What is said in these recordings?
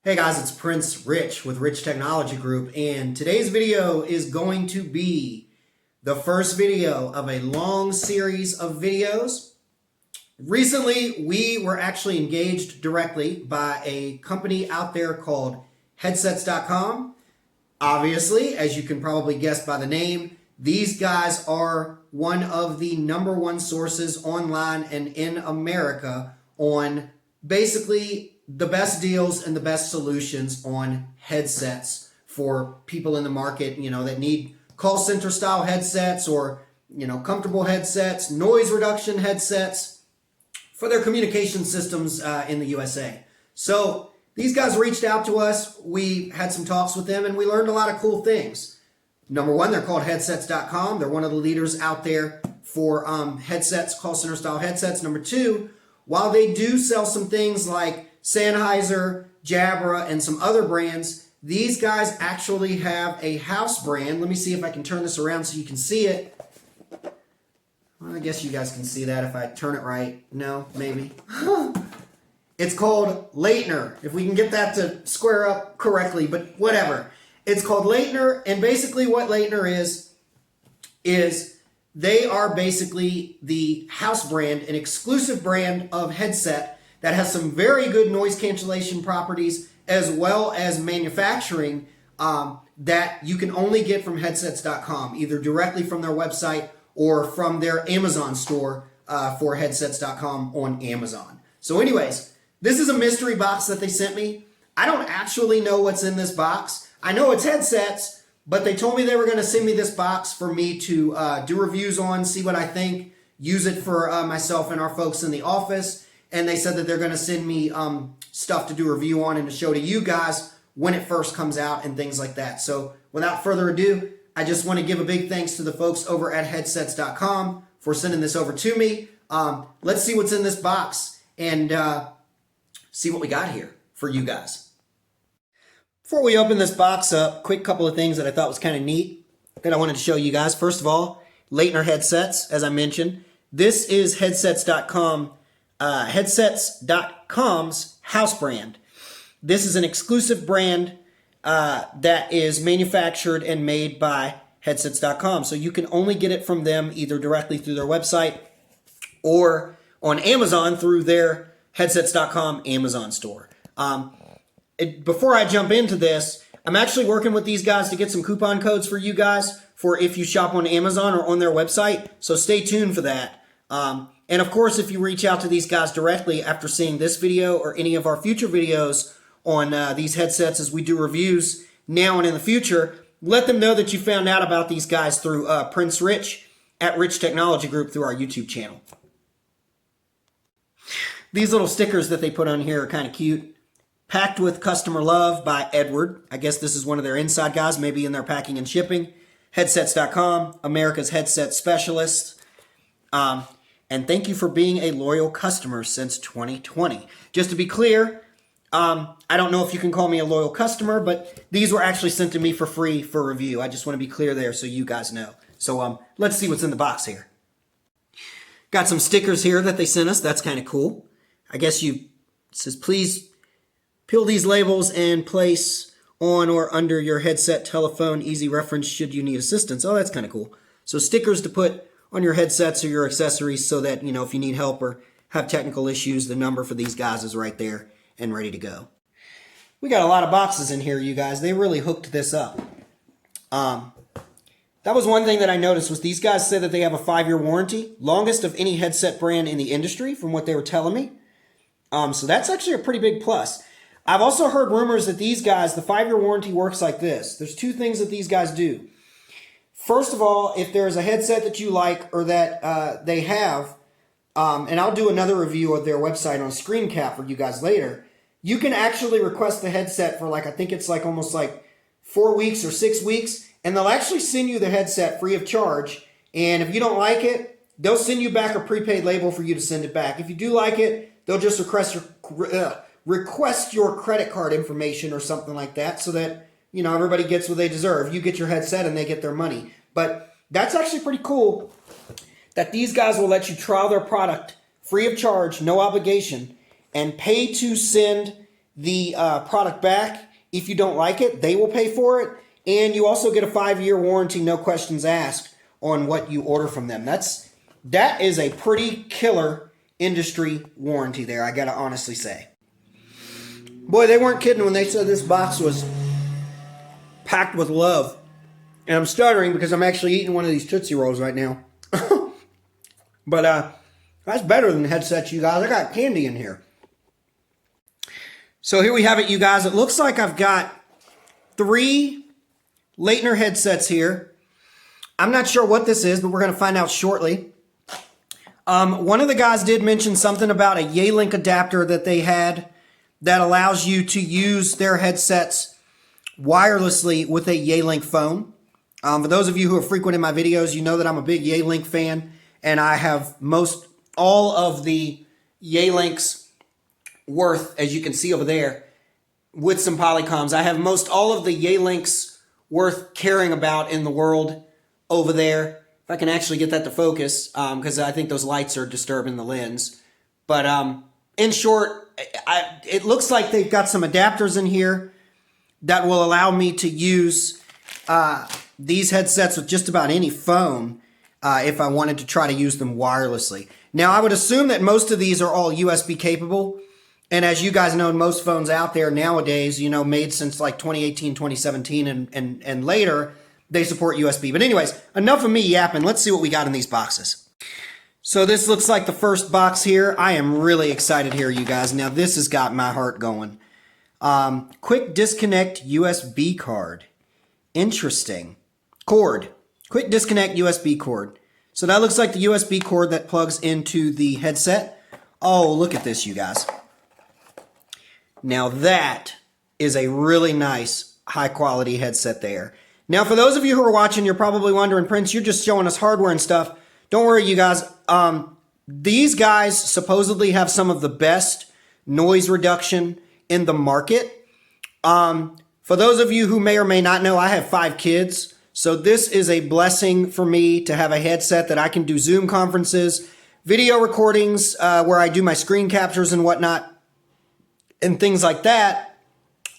Hey guys, it's Prince Rich with Rich Technology Group, and today's video is going to be the first video of a long series of videos. Recently, we were actually engaged directly by a company out there called Headsets.com. Obviously, as you can probably guess by the name, these guys are one of the #1 sources online and in America on basically the best deals and the best solutions on headsets for people in the market, that need call center style headsets or, comfortable headsets, noise reduction headsets for their communication systems in the USA. So these guys reached out to us. We had some talks with them and we learned a lot of cool things. #1, they're called Headsets.com. They're one of the leaders out there for headsets, call center style headsets. #2, while they do sell some things like Sennheiser, Jabra, and some other brands, these guys actually have a house brand. Let me see if I can turn this around so you can see it. Well, I guess you guys can see that if I turn it right. No, maybe. It's called Leitner, if we can get that to square up correctly, but whatever. It's called Leitner, and basically what Leitner is they are basically the house brand, an exclusive brand of headset that has some very good noise cancellation properties as well as manufacturing that you can only get from Headsets.com, either directly from their website or from their Amazon store for Headsets.com on Amazon. So anyways, this is a mystery box that they sent me. I don't actually know what's in this box. I know it's headsets, but they told me they were going to send me this box for me to do reviews on, see what I think, use it for myself and our folks in the office. And they said that they're going to send me stuff to do a review on and to show to you guys when it first comes out and things like that. So without further ado, I just want to give a big thanks to the folks over at Headsets.com for sending this over to me. Let's see what's in this box and see what we got here for you guys. Before we open this box up, quick couple of things that I thought was kind of neat that I wanted to show you guys. First of all, Leitner Headsets, as I mentioned. This is Headsets.com. Headsets.com's house brand. This is an exclusive brand that is manufactured and made by Headsets.com. So you can only get it from them either directly through their website or on Amazon through their Headsets.com Amazon store. Before I jump into this, I'm actually working with these guys to get some coupon codes for you guys for if you shop on Amazon or on their website. So stay tuned for that. And of course, if you reach out to these guys directly after seeing this video or any of our future videos on these headsets as we do reviews now and in the future, let them know that you found out about these guys through Prince Rich at Rich Technology Group through our YouTube channel. These little stickers that they put on here are kind of cute. Packed with customer love by Edward. I guess this is one of their inside guys, maybe in their packing and shipping. Headsets.com, America's headset specialist. And thank you for being a loyal customer since 2020. Just to be clear, I don't know if you can call me a loyal customer, but these were actually sent to me for free for review. I just want to be clear there so you guys know. So let's see what's in the box here. Got some stickers here that they sent us. That's kind of cool. I guess it says, please peel these labels and place on or under your headset, telephone, easy reference should you need assistance. Oh, that's kind of cool. So stickers to put on your headsets or your accessories so that, if you need help or have technical issues, the number for these guys is right there and ready to go. We got a lot of boxes in here, you guys. They really hooked this up. That was one thing that I noticed was these guys said that they have a 5-year warranty, longest of any headset brand in the industry from what they were telling me. So that's actually a pretty big plus. I've also heard rumors that these guys, the 5-year warranty works like this. There's 2 things that these guys do. First of all, if there's a headset that you like or that they have, and I'll do another review of their website on screen cap for you guys later, you can actually request the headset for I think it's almost 4 weeks or 6 weeks, and they'll actually send you the headset free of charge. And if you don't like it, they'll send you back a prepaid label for you to send it back. If you do like it, they'll just request your credit card information or something like that so that everybody gets what they deserve. You get your headset and they get their money. But that's actually pretty cool that these guys will let you trial their product free of charge, no obligation, and pay to send the product back. If you don't like it, they will pay for it. And you also get a 5-year warranty, no questions asked, on what you order from them. That is a pretty killer industry warranty there, I gotta honestly say. Boy, they weren't kidding when they said this box was packed with love. And I'm stuttering because I'm actually eating one of these Tootsie Rolls right now. But that's better than headsets, you guys. I got candy in here. So here we have it, you guys. It looks like I've got 3 Leitner headsets here. I'm not sure what this is, but we're going to find out shortly. One of the guys did mention something about a Yealink adapter that they had that allows you to use their headsets wirelessly with a Yealink phone. For those of you who have frequented my videos, you know that I'm a big Yealink fan, and I have all of the Yealink's worth, as you can see over there, with some Polycoms. I have all of the Yealink's worth caring about in the world over there. If I can actually get that to focus, because I think those lights are disturbing the lens. But in short, it looks like they've got some adapters in here that will allow me to use these headsets with just about any phone if I wanted to try to use them wirelessly. Now, I would assume that most of these are all USB capable. And as you guys know, most phones out there nowadays, made since like 2018, 2017 and later, they support USB. But anyways, enough of me yapping. Let's see what we got in these boxes. So this looks like the first box here. I am really excited here, you guys. Now, this has got my heart going. Quick disconnect USB card. Interesting. Cord. Quick disconnect USB cord. So that looks like the USB cord that plugs into the headset. Oh, look at this, you guys. Now that is a really nice, high-quality headset there. Now, for those of you who are watching, you're probably wondering, Prince, you're just showing us hardware and stuff. Don't worry, you guys. These guys supposedly have some of the best noise reduction in the market. For those of you who may or may not know, I have 5 kids. So this is a blessing for me to have a headset that I can do Zoom conferences, video recordings where I do my screen captures and whatnot, and things like that,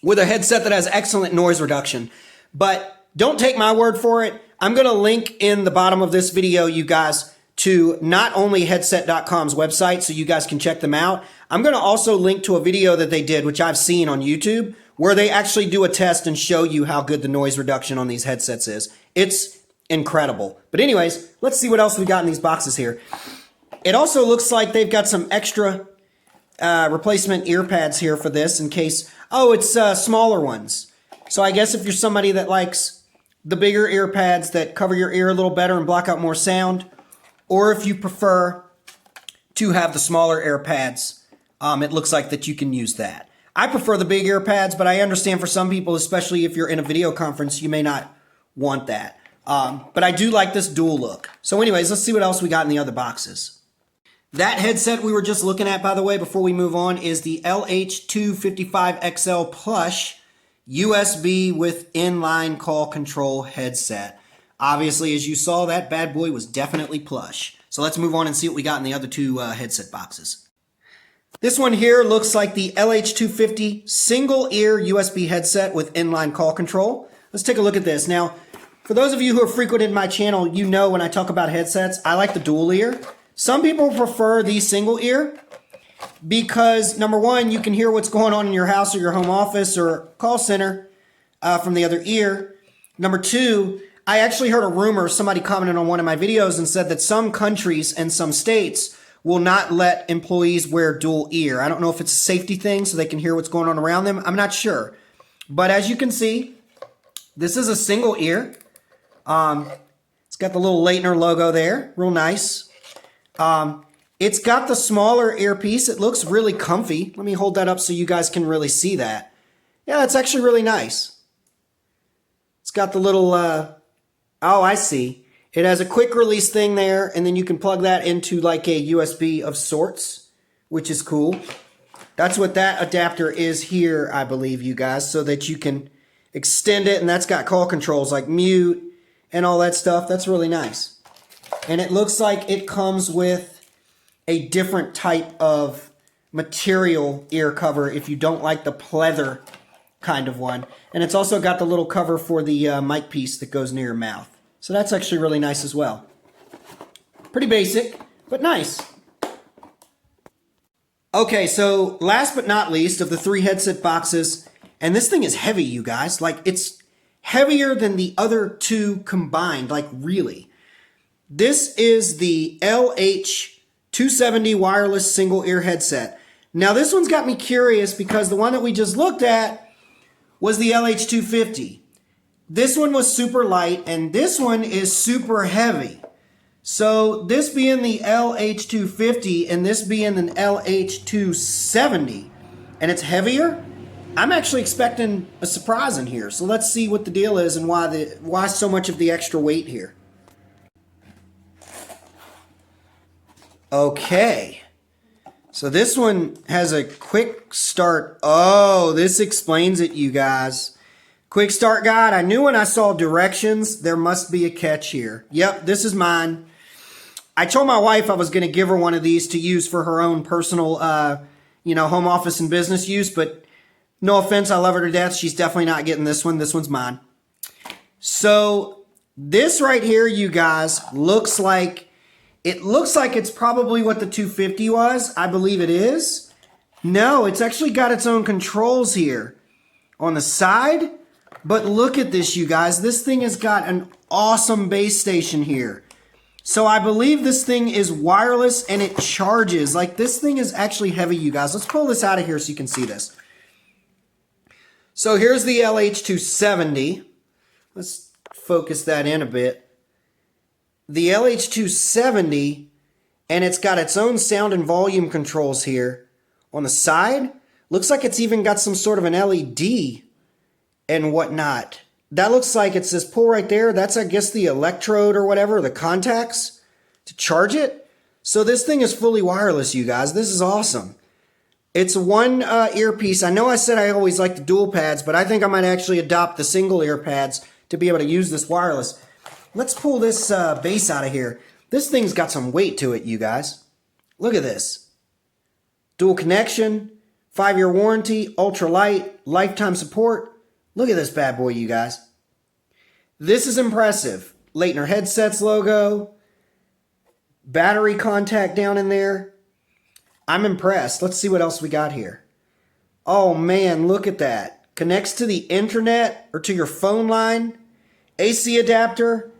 with a headset that has excellent noise reduction. But don't take my word for it. I'm going to link in the bottom of this video, you guys, to not only headset.com's website so you guys can check them out. I'm going to also link to a video that they did, which I've seen on YouTube, where they actually do a test and show you how good the noise reduction on these headsets is. It's incredible. But anyways, let's see what else we got in these boxes here. It also looks like they've got some extra replacement ear pads here for this in case, it's smaller ones. So I guess if you're somebody that likes the bigger ear pads that cover your ear a little better and block out more sound, or if you prefer to have the smaller ear pads, it looks like that you can use that. I prefer the big ear pads, but I understand for some people, especially if you're in a video conference, you may not want that. But I do like this dual look. So anyways, let's see what else we got in the other boxes. That headset we were just looking at, by the way, before we move on, is the LH255XL Plush USB with inline call control headset. Obviously, as you saw, that bad boy was definitely plush. So let's move on and see what we got in the other 2 headset boxes. This one here looks like the LH250 single ear USB headset with inline call control. Let's take a look at this. Now, for those of you who have frequented my channel, you know when I talk about headsets, I like the dual ear. Some people prefer the single ear because, number one, you can hear what's going on in your house or your home office or call center from the other ear. Number 2, I actually heard a rumor, somebody commented on one of my videos and said that some countries and some states will not let employees wear dual ear. I don't know if it's a safety thing so they can hear what's going on around them. I'm not sure. But as you can see, this is a single ear. It's got the little Leitner logo there. Real nice. It's got the smaller earpiece. It looks really comfy. Let me hold that up so you guys can really see that. Yeah, it's actually really nice. It's got the little, oh, I see. It has a quick release thing there, and then you can plug that into like a USB of sorts, which is cool. That's what that adapter is here, I believe, you guys, so that you can extend it, and that's got call controls like mute and all that stuff. That's really nice. And it looks like it comes with a different type of material ear cover if you don't like the pleather kind of one. And it's also got the little cover for the mic piece that goes near your mouth. So that's actually really nice as well. Pretty basic, but nice. Okay, so last but not least of the 3 headset boxes, and this thing is heavy, you guys. Like, it's heavier than the other 2 combined, like really. This is the LH270 wireless single ear headset. Now this one's got me curious because the one that we just looked at was the LH250. This one was super light and this one is super heavy. So this being the LH250 and this being an LH270 and it's heavier, I'm actually expecting a surprise in here. So let's see what the deal is and why so much of the extra weight here. Okay, so this one has a quick start. Oh, this explains it, you guys. Quick start guide. I knew when I saw directions, there must be a catch here. Yep, this is mine. I told my wife I was going to give her one of these to use for her own personal, home office and business use, but no offense, I love her to death. She's definitely not getting this one. This one's mine. So this right here, you guys, looks like it's probably what the 250 was. I believe it is. No, it's actually got its own controls here on the side. But look at this, you guys. This thing has got an awesome base station here. So I believe this thing is wireless and it charges. Like, this thing is actually heavy, you guys. Let's pull this out of here so you can see this. So here's the LH270. Let's focus that in a bit. The LH270, and it's got its own sound and volume controls here. On the side, looks like it's even got some sort of an LED and whatnot. That looks like it's this pull right there. That's, I guess, the electrode or whatever, the contacts to charge it. So this thing is fully wireless, you guys. This is awesome. It's one earpiece. I know I said I always like the dual pads, but I think I might actually adopt the single ear pads to be able to use this wireless. Let's pull this base out of here. This thing's got some weight to it, you guys. Look at this. Dual connection, 5-year warranty, ultra light, lifetime support. Look at this bad boy, you guys. This is impressive. Leitner Headsets logo. Battery contact down in there. I'm impressed. Let's see what else we got here. Oh man, look at that. Connects to the internet or to your phone line. AC adapter.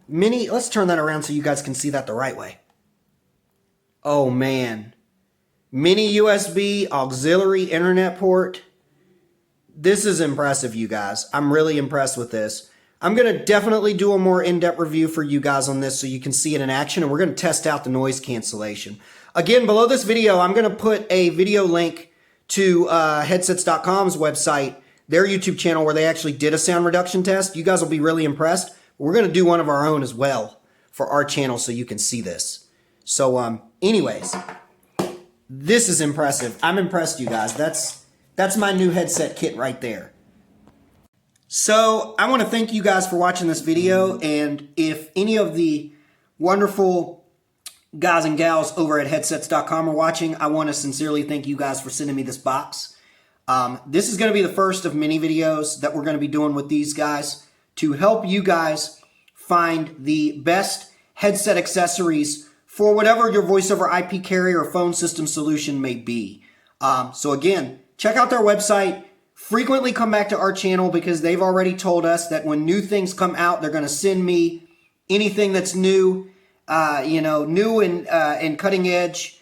Mini, let's turn that around so you guys can see that the right way. Oh man. Mini USB auxiliary internet port. This is impressive, you guys. I'm really impressed with this. I'm going to definitely do a more in-depth review for you guys on this so you can see it in action, and we're going to test out the noise cancellation. Again, below this video, I'm going to put a video link to headsets.com's website, their YouTube channel, where they actually did a sound reduction test. You guys will be really impressed. We're going to do one of our own as well for our channel so you can see this. So, anyways, this is impressive. I'm impressed, you guys. That's my new headset kit right there. So, I want to thank you guys for watching this video, and if any of the wonderful guys and gals over at headsets.com are watching, I want to sincerely thank you guys for sending me this box. This is going to be the first of many videos that we're going to be doing with these guys to help you guys find the best headset accessories for whatever your voice over IP carrier or phone system solution may be. So again, check out their website. Frequently come back to our channel because they've already told us that when new things come out, they're going to send me anything that's new, new and cutting edge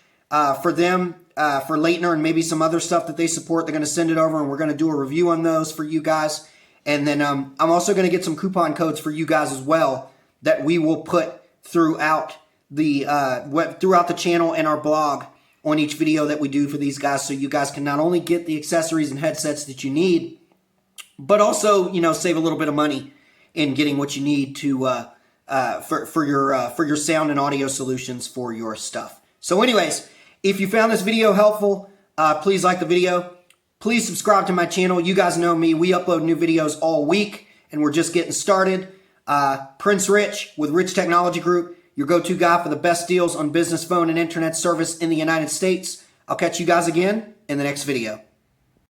for them, for Leitner and maybe some other stuff that they support. They're going to send it over and we're going to do a review on those for you guys. And then I'm also going to get some coupon codes for you guys as well that we will put throughout the channel and our blog on each video that we do for these guys, so you guys can not only get the accessories and headsets that you need, but also save a little bit of money in getting what you need to for your sound and audio solutions for your stuff. So, anyways, if you found this video helpful, please like the video. Please subscribe to my channel. You guys know me. We upload new videos all week, and we're just getting started. Prince Rich with Rich Technology Group, your go-to guy for the best deals on business phone and internet service in the United States. I'll catch you guys again in the next video.